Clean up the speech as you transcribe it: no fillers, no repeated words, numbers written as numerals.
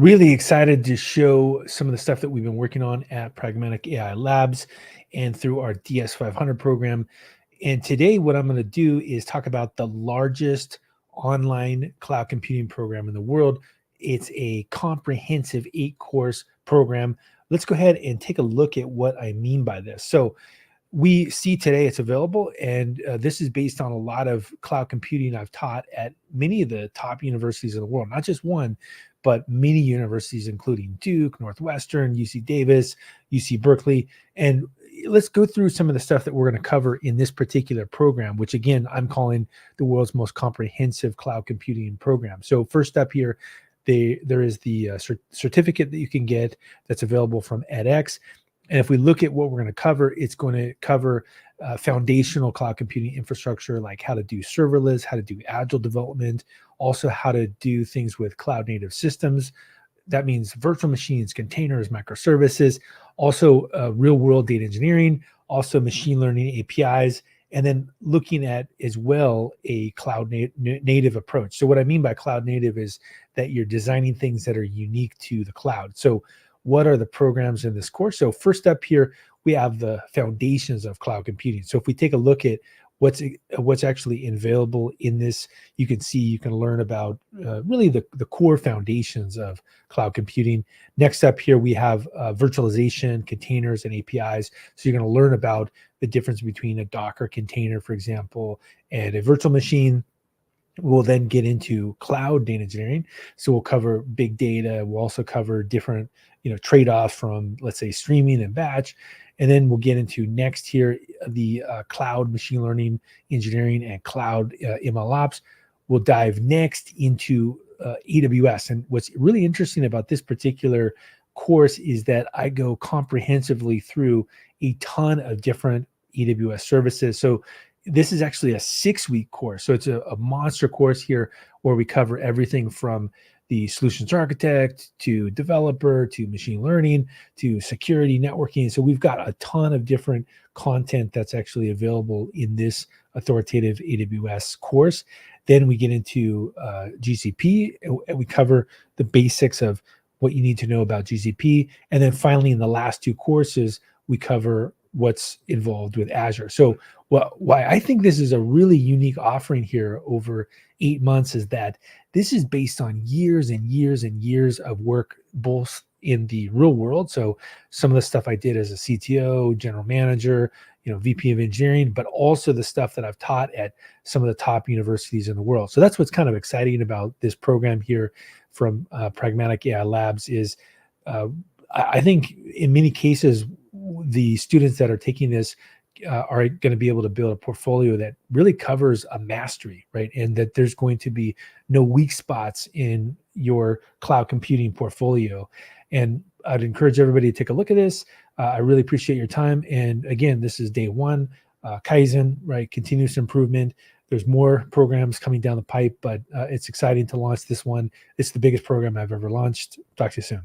Really excited to show some of the stuff that we've been working on at Pragmatic AI Labs and through our DS500 program. And today, what I'm going to do is talk about the largest online cloud computing program in the world. It's a comprehensive 8-course program. Let's go ahead and take a look at what I mean by this. So we see today it's available, and this is based on a lot of cloud computing I've taught at many of the top universities in the world, not just one, but many universities, including Duke, Northwestern, UC Davis, UC Berkeley. And let's go through some of the stuff that we're going to cover in this particular program, which again, I'm calling the world's most comprehensive cloud computing program. So first up here, there is the certificate that you can get that's available from edX. And if we look at what we're going to cover, it's going to cover foundational cloud computing infrastructure, like how to do serverless, how to do agile development, also how to do things with cloud native systems. That means virtual machines, containers, microservices, also real world data engineering, also machine learning APIs, and then looking at as well a cloud native approach. So what I mean by cloud native is that you're designing things that are unique to the cloud. So what are the programs in this course? So first up here, we have the foundations of cloud computing. So if we take a look at what's actually available in this, you can see, you can learn about really the core foundations of cloud computing. Next up here, we have virtualization, containers, and APIs. So you're going to learn about the difference between a Docker container, for example, and a virtual machine. We'll then get into cloud data engineering. So we'll cover big data. We'll also cover different, trade-offs from, let's say, streaming and batch. And then we'll get into next here, the cloud machine learning engineering and cloud ML ops. We'll dive next into AWS. And what's really interesting about this particular course is that I go comprehensively through a ton of different AWS services. So this is actually a 6-week course. So it's a monster course here where we cover everything from the solutions architect to developer to machine learning to security networking. So we've got a ton of different content that's actually available in this authoritative AWS course. Then we get into GCP, and we cover the basics of what you need to know about GCP. And then finally, in the last 2 courses, we cover what's involved with Azure. So why I think this is a really unique offering here over 8 months is that this is based on years and years and years of work, both in the real world. So some of the stuff I did as a CTO, general manager, VP of engineering, but also the stuff that I've taught at some of the top universities in the world. So that's what's kind of exciting about this program here from Pragmatic AI Labs is I think in many cases, the students that are taking this are going to be able to build a portfolio that really covers a mastery, right? And that there's going to be no weak spots in your cloud computing portfolio. And I'd encourage everybody to take a look at this. I really appreciate your time. And again, this is day 1, Kaizen, right? Continuous improvement. There's more programs coming down the pipe, but it's exciting to launch this one. It's the biggest program I've ever launched. Talk to you soon.